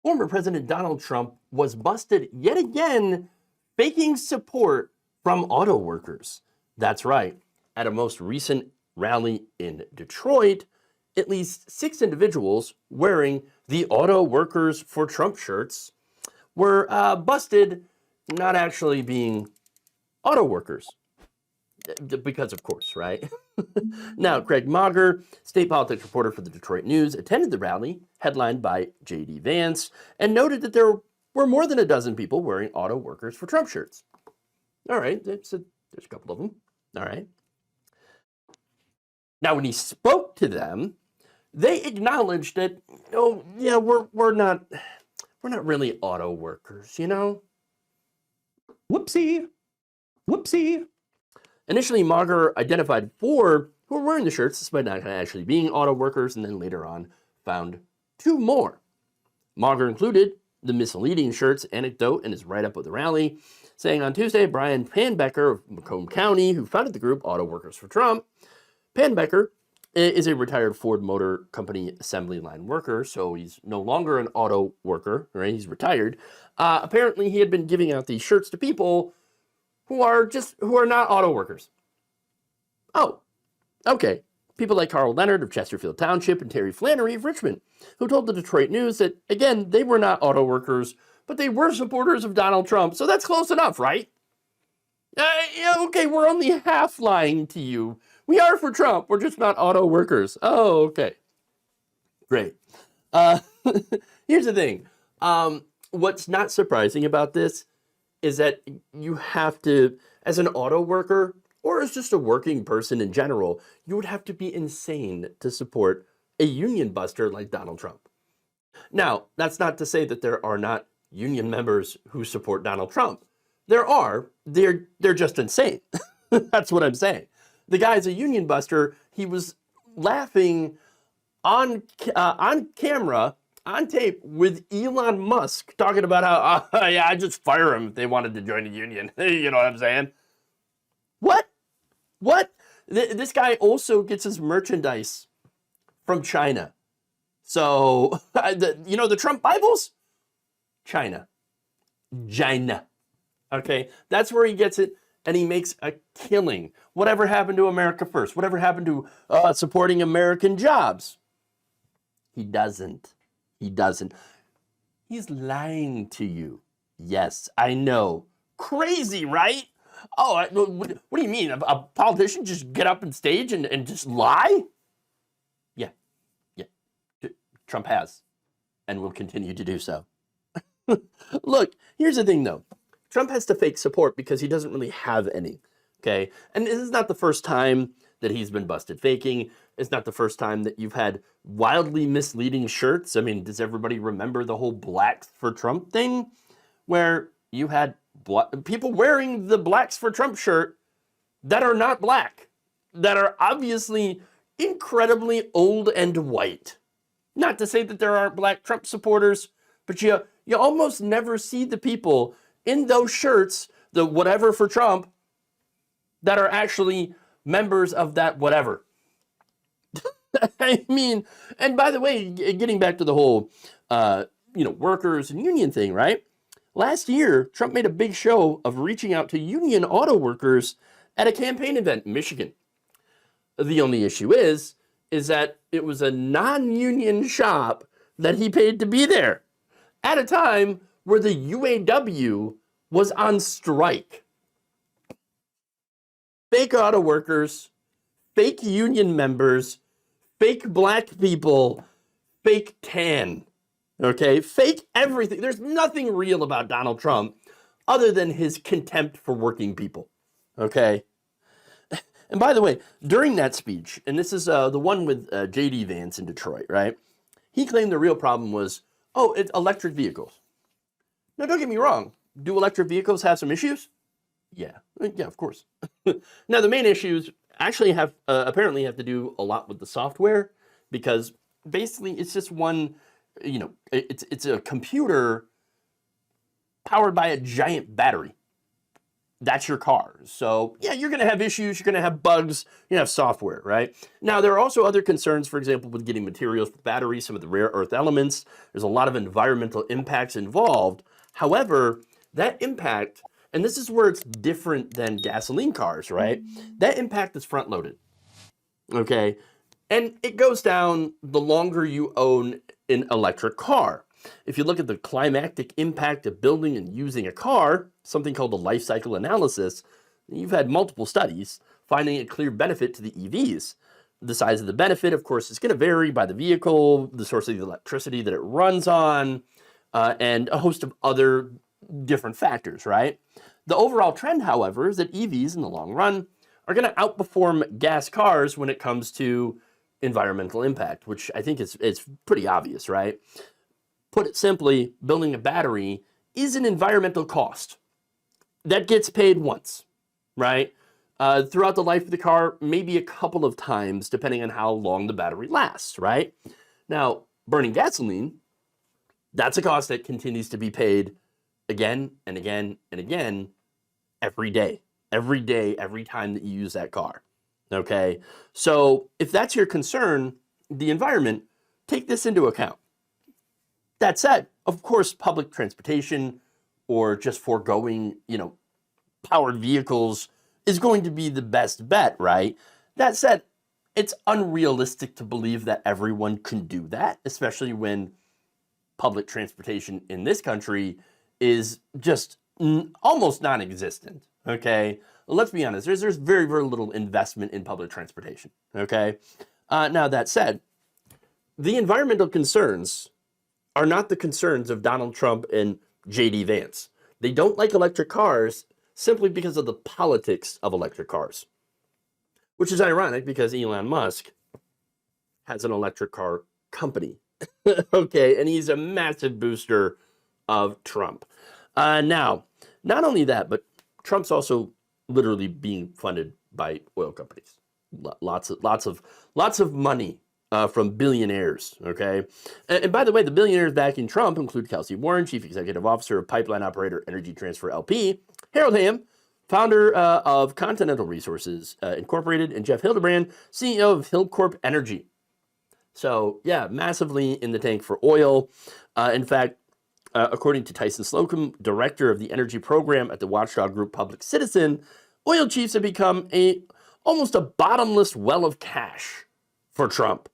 Former President Donald Trump was busted yet again faking support from auto workers. That's right. At a most recent rally in Detroit, at least 6 individuals wearing the Auto Workers for Trump shirts were busted not actually being auto workers. Because of course, right? Now, Craig Mauger, state politics reporter for the Detroit News, attended the rally, headlined by J.D. Vance, and noted that there were more than a dozen people wearing Auto Workers for Trump shirts. All right, there's a couple of them. All right. Now, when he spoke to them, they acknowledged that, oh, yeah, we're not really auto workers, you know? Whoopsie. Whoopsie. Initially, Mauger identified 4 who were wearing the shirts, despite not actually being auto workers, and then later on found 2 more. Mauger included the misleading shirts anecdote in his write-up of the rally, saying on Tuesday, Brian Panbecker of Macomb County, who founded the group Auto Workers for Trump. Panbecker is a retired Ford Motor Company assembly line worker, so he's no longer an auto worker, right? He's retired. Apparently, he had been giving out these shirts to people who are not auto workers. Oh, okay. People like Carl Leonard of Chesterfield Township and Terry Flannery of Richmond, who told the Detroit News that, again, they were not auto workers, but they were supporters of Donald Trump, so that's close enough, right? Yeah, okay, we're only half lying to you. We are for Trump, we're just not auto workers. Oh, okay. Great. Here's the thing. What's not surprising about this is that you have to, as an auto worker, or as just a working person in general, you would have to be insane to support a union buster like Donald Trump. Now, that's not to say that there are not union members who support Donald Trump. There are. They're just insane. That's what I'm saying. The guy's a union buster. He was laughing on camera, on tape, with Elon Musk, talking about how, yeah, I'd just fire them if they wanted to join a union. You know what I'm saying? What? This guy also gets his merchandise from China. So, the Trump Bibles? China. Okay, that's where he gets it, and he makes a killing. Whatever happened to America First? Whatever happened to supporting American jobs? He doesn't. He's lying to you. Yes, I know. Crazy, right? Oh, what do you mean? A politician just get up on stage and just lie? Yeah. Trump has, and will continue to do so. Look, here's the thing, though. Trump has to fake support because he doesn't really have any, okay? And this is not the first time that he's been busted faking. It's not the first time that you've had wildly misleading shirts. I mean, does everybody remember the whole Blacks for Trump thing? Where you had people wearing the Blacks for Trump shirt that are not black, that are obviously incredibly old and white. Not to say that there aren't black Trump supporters, but you almost never see the people in those shirts, the whatever for Trump, that are actually members of that whatever. I mean, and by the way, getting back to the whole, workers and union thing, right? Last year, Trump made a big show of reaching out to union auto workers at a campaign event in Michigan. The only issue is that it was a non-union shop that he paid to be there at a time where the UAW was on strike. Fake auto workers, fake union members, fake black people, fake tan, okay? Fake everything. There's nothing real about Donald Trump other than his contempt for working people, okay? And by the way, during that speech, and this is the one with J.D. Vance in Detroit, right? He claimed the real problem was, it's electric vehicles. Now, don't get me wrong. Do electric vehicles have some issues? Yeah, of course. Now, the main issues actually apparently have to do a lot with the software, because basically it's just one, it's a computer powered by a giant battery. that's your car. So yeah, you're going to have issues, you're going to have bugs, you're going to have software, right? Now, there are also other concerns, for example, with getting materials for batteries, some of the rare earth elements. There's a lot of environmental impacts involved. However, that impact, and this is where it's different than gasoline cars, right? That impact is front loaded, okay? And it goes down the longer you own an electric car. If you look at the climactic impact of building and using a car, something called the life cycle analysis, you've had multiple studies finding a clear benefit to the EVs. The size of the benefit, of course, is going to vary by the vehicle, the source of the electricity that it runs on, and a host of other different factors, right? The overall trend, however, is that EVs in the long run are going to outperform gas cars when it comes to environmental impact, which I think it's pretty obvious, right? Put it simply, building a battery is an environmental cost that gets paid once, right? Throughout the life of the car, maybe a couple of times, depending on how long the battery lasts, right? Now, burning gasoline, that's a cost that continues to be paid again and again and again every day, every time that you use that car, okay? So if that's your concern, the environment, take this into account. That said, of course, public transportation or just foregoing, powered vehicles is going to be the best bet, right? That said, it's unrealistic to believe that everyone can do that, especially when public transportation in this country is just almost non-existent, okay? Let's be honest, there's very, very little investment in public transportation, okay? Now, that said, the environmental concerns are not the concerns of Donald Trump and J.D. Vance. They don't like electric cars simply because of the politics of electric cars, which is ironic because Elon Musk has an electric car company, okay, and he's a massive booster of Trump. Now, not only that, but Trump's also literally being funded by oil companies. Lots of money from billionaires, okay? And by the way, the billionaires backing Trump include Kelsey Warren, Chief Executive Officer of pipeline operator Energy Transfer LP, Harold Hamm, founder of Continental Resources Incorporated, and Jeff Hildebrand, CEO of Hillcorp Energy. So yeah, massively in the tank for oil. In fact, according to Tyson Slocum, director of the energy program at the watchdog group Public Citizen, oil chiefs have become almost a bottomless well of cash for Trump.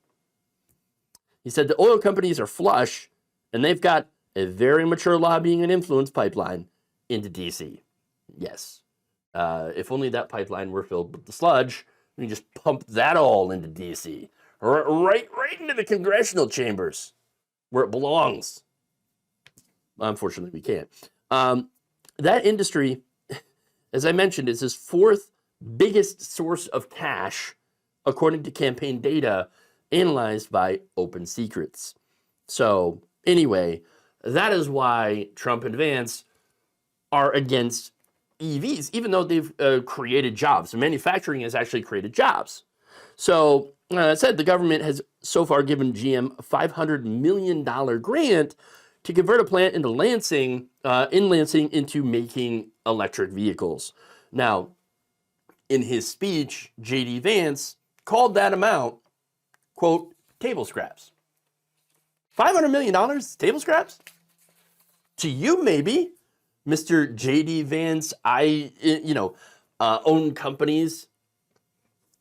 He said the oil companies are flush, and they've got a very mature lobbying and influence pipeline into D.C. Yes. If only that pipeline were filled with the sludge, we can just pump that all into D.C. Right into the congressional chambers where it belongs. Unfortunately, we can't. That industry, as I mentioned, is his fourth biggest source of cash, according to campaign data analyzed by Open Secrets. So anyway, that is why Trump and Vance are against EVs, even though they've created jobs. Manufacturing has actually created jobs. So that said, the government has so far given GM a $500 million grant to convert a plant in Lansing into making electric vehicles. Now, in his speech, J.D. Vance called that amount, quote, table scraps. $500 million table scraps? To you, maybe, Mr. J.D. Vance, own companies,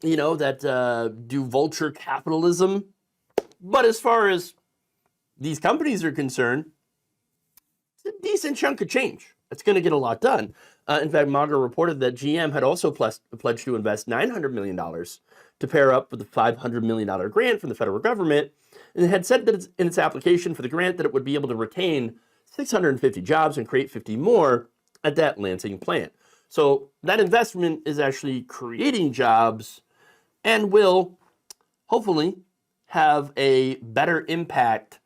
that do vulture capitalism. But as far as these companies are concerned, it's a decent chunk of change. It's going to get a lot done. In fact, Maga reported that GM had also pledged to invest $900 million to pair up with the $500 million grant from the federal government, and it had said that in its application for the grant that it would be able to retain 650 jobs and create 50 more at that Lansing plant. So that investment is actually creating jobs and will hopefully have a better impact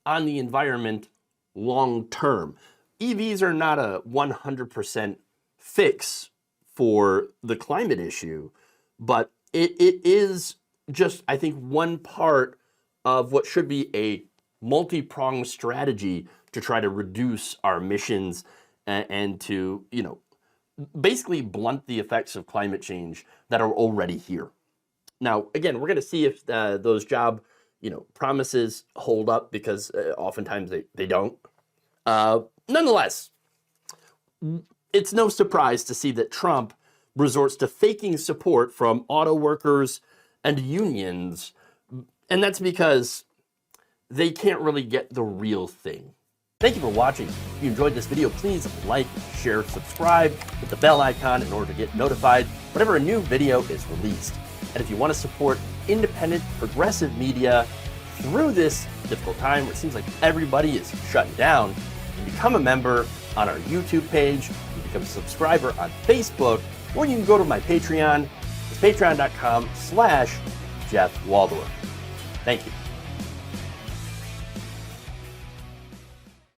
on the environment long term. EVs are not a 100% fix for the climate issue, but it is just, I think, one part of what should be a multi-pronged strategy to try to reduce our emissions and to, basically blunt the effects of climate change that are already here. Now, again, we're going to see if those job, promises hold up, because oftentimes they don't. Nonetheless, it's no surprise to see that Trump resorts to faking support from auto workers and unions, and that's because they can't really get the real thing. Thank you for watching. If you enjoyed this video, please like, share, subscribe, hit the bell icon in order to get notified whenever a new video is released. And if you want to support independent, progressive media through this difficult time where it seems like everybody is shutting down, you can become a member on our YouTube page, you can become a subscriber on Facebook, or you can go to my Patreon. It's patreon.com/Jeff Waldorf. Thank you.